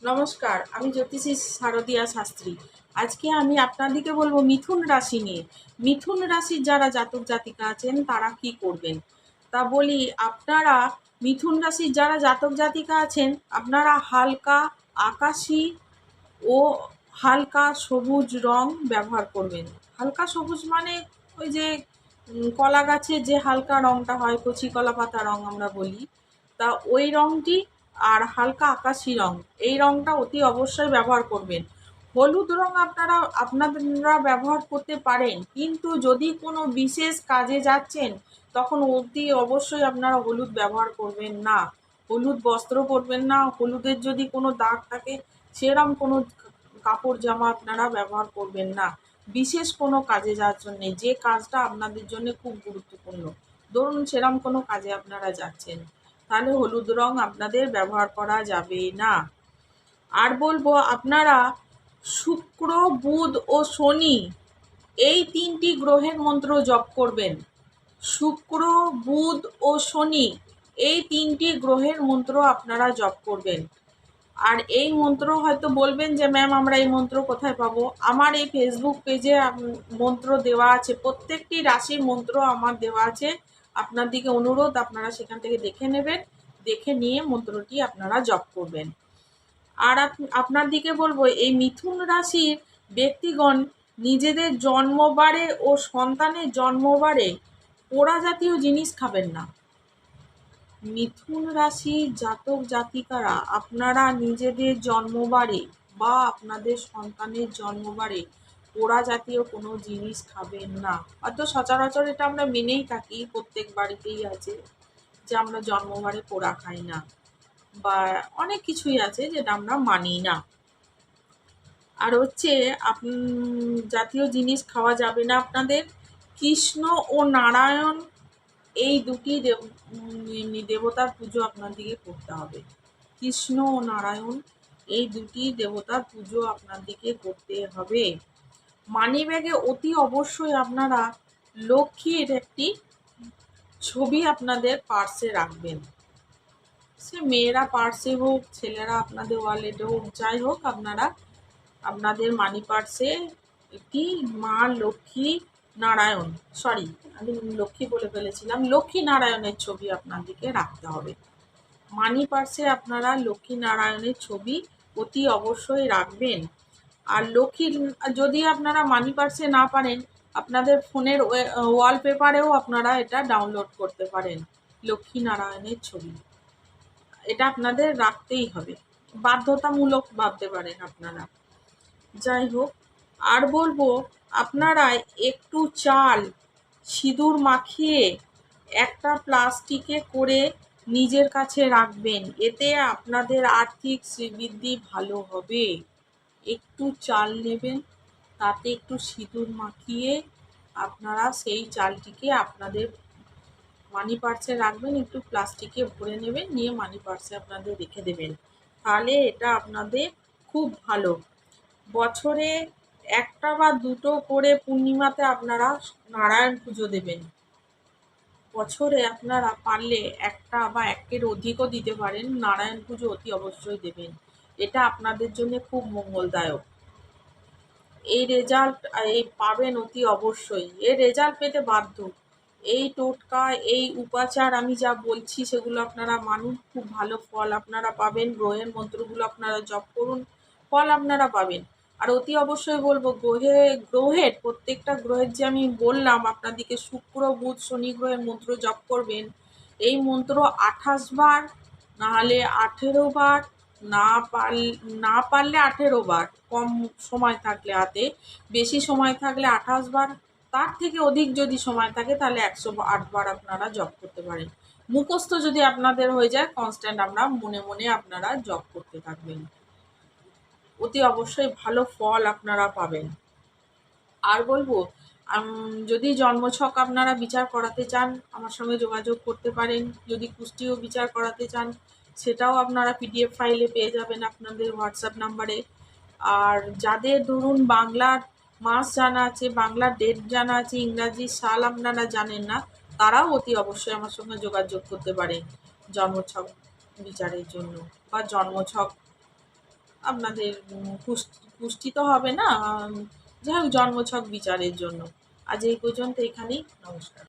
নমস্কার, আমি জ্যোতিষী শারদিয়া শাস্ত্রী। আজকে আমি আপনাদেরকে বলবো মিথুন রাশি নিয়ে। মিথুন রাশির যারা জাতক জাতিকা আছেন তারা কি করবেন তা বলি। আপনারা মিথুন রাশির যারা জাতক জাতিকা আছেন, আপনারা হালকা আকাশি ও হালকা সবুজ রং ব্যবহার করবেন। হালকা সবুজ মানে ওই যে কলা গাছের যে হালকা রংটা হয়, কচি কলা পাতা রং আমরা বলি, তা ওই রংটি। আর হালকা আকাশি রং, এই রংটা অতি অবশ্যই ব্যবহার করবেন। হলুদ রং আপনারা ব্যবহার করতে পারেন, কিন্তু যদি কোনো বিশেষ কাজে যাচ্ছেন তখন অতি অবশ্যই আপনারা হলুদ ব্যবহার করবেন না। হলুদ বস্ত্র পরবেন না। হলুদের যদি কোনো দাগ থাকে সেরকম কোনো কাপড় জামা আপনারা ব্যবহার করবেন না। বিশেষ কোনো কাজে যাওয়ার জন্যে, যে কাজটা আপনাদের জন্য খুব গুরুত্বপূর্ণ, ধরুন সেরকম কোনো কাজে আপনারা যাচ্ছেন, তাহলে হলুদ রং আপনাদের ব্যবহার করা যাবে না। আর বলবো, আপনারা শুক্র, বুধ ও শনি এই তিনটি গ্রহের মন্ত্র জপ করবেন। শুক্র, বুধ ও শনি এই তিনটি গ্রহের মন্ত্র আপনারা জপ করবেন। আর এই মন্ত্র হয়তো বলবেন যে ম্যাম আমরা এই মন্ত্র কোথায় পাবো? আমার এই ফেসবুক পেজে মন্ত্র দেওয়া আছে, প্রত্যেকটি রাশির মন্ত্র আমার দেওয়া আছে। আপনাদেরকে অনুরোধ, আপনারা সেখান থেকে দেখে নেবেন, দেখে নিয়ে মন্ত্রটি আপনারা জপ করবেন। আর আপনাদেরকে বলবো, এই মিথুন রাশির ব্যক্তিগণ নিজেদের জন্মবারে ও সন্তানের জন্মবারে পোড়া জাতীয় জিনিস খাবেন না। মিথুন রাশির জাতক জাতিকারা আপনারা নিজেদের জন্মবারে বা আপনাদের সন্তানের জন্মবারে পোড়া জাতীয় কোনো জিনিস খাবেন না। হয়তো সচরাচর এটা আমরা মেনেই থাকি, প্রত্যেক বাড়িতেই আছে যে আমরা জন্মবারে পোড়া খাই না, বা অনেক কিছুই আছে যেটা আমরা মানি না। আর হচ্ছে জাতীয় জিনিস খাওয়া যাবে না আপনাদের। কৃষ্ণ ও নারায়ণ এই দুটি দেবতার পুজো আপনাদেরকে করতে হবে। কৃষ্ণ ও নারায়ণ এই দুটি দেবতার পুজো আপনাদেরকে করতে হবে। মানিব্যাগে অতি অবশ্যই আপনারা লক্ষ্মীর একটি ছবি আপনাদের পার্সে রাখবেন। সে মেয়েরা পার্সে হোক, ছেলেরা আপনাদের ওয়ালেটে হোক, যাই হোক, আপনারা আপনাদের মানি পার্সে একটি মা লক্ষ্মী নারায়ণ, সরি আমি লক্ষ্মী বলে ফেলেছিলাম, লক্ষ্মী নারায়ণের ছবি আপনাদেরকে রাখতে হবে। মানি পার্সে আপনারা লক্ষ্মী নারায়ণের ছবি অতি অবশ্যই রাখবেন। আর লক্ষ্মীর, যদি আপনারা মানি পার্সে না পারেন, আপনাদের ফোনের ওয়ালপেপারেও আপনারা এটা ডাউনলোড করতে পারেন, লক্ষ্মী নারায়ণের ছবি। এটা আপনাদের রাখতেই হবে, বাধ্যতামূলক ভাবতে পারেন আপনারা। যাই হোক, আর বলবো, আপনারা একটু চাল সিঁদুর মাখিয়ে একটা প্লাস্টিকে করে নিজের কাছে রাখবেন, এতে আপনাদের আর্থিক শ্রীবৃদ্ধি ভালো হবে। একটু চাল নেবেন, তাতে একটু সিঁদুর মাখিয়ে আপনারা সেই চালটিকে আপনাদের মানি পার্সে রাখবেন, একটু প্লাস্টিকে ভরে নেবেন, নিয়ে মানি পার্সে আপনাদের রেখে দেবেন। তাহলে এটা আপনাদের খুব ভালো। বছরে একটা বা দুটো করে পূর্ণিমাতে আপনারা নারায়ণ পুজো দেবেন। বছরে আপনারা পারলে একটা বা একের অধিকও দিতে পারেন, নারায়ণ পুজো অতি অবশ্যই দেবেন। এটা আপনাদের জন্য খুব মঙ্গলদায়ক। এই রেজাল্ট এই পাবেন অতি অবশ্যই, এর রেজাল্ট পেতে বাধ্য। এই টোটকা, এই উপাচার আমি যা বলছি সেগুলো আপনারা মানুন, খুব ভালো ফল আপনারা পাবেন। গ্রহের মন্ত্রগুলো আপনারা জপ করুন, ফল আপনারা পাবেন। আর অতি অবশ্যই বলবো, গ্রহের প্রত্যেকটা গ্রহের যে আমি বললাম আপনাদেরকে, শুক্র, বুধ, শনি গ্রহের মন্ত্র জপ করবেন। এই মন্ত্র 28 বার, নাহলে 18 বার, না পারলে 18 বার, কম সময় থাকলে হাতে, বেশি সময় থাকলে 28 বার, তার থেকে অধিক যদি সময় থাকে তাহলে 108 বার আপনারা জপ করতে পারেন। মুখস্থ যদি আপনাদের হয়ে যায়, কনস্ট্যান্ট আমরা মনে মনে আপনারা জপ করতে থাকবেন, অতি অবশ্যই ভালো ফল আপনারা পাবেন। আর বলবো, যদি জন্মছক আপনারা বিচার করাতে চান, আমার সঙ্গে যোগাযোগ করতে পারেন। যদি কুষ্টিও বিচার করাতে চান, সেটাও আপনারা পিডিএফ ফাইলে পেয়ে যাবেন আপনাদের হোয়াটসঅ্যাপ নাম্বারে। আর যাদের ধরুন বাংলার মাস জানা আছে, বাংলার ডেট জানা আছে, ইংরাজি সাল আপনারা জানেন না, তারাও অতি অবশ্যই আমার সঙ্গে যোগাযোগ করতে পারেন জন্মছক বিচারের জন্য বা জন্মছক আপনাদের পুষ্টি তো হবে না, যাই হোক জন্মছক বিচারের জন্য। আজ এই পর্যন্ত, এখানেই। নমস্কার।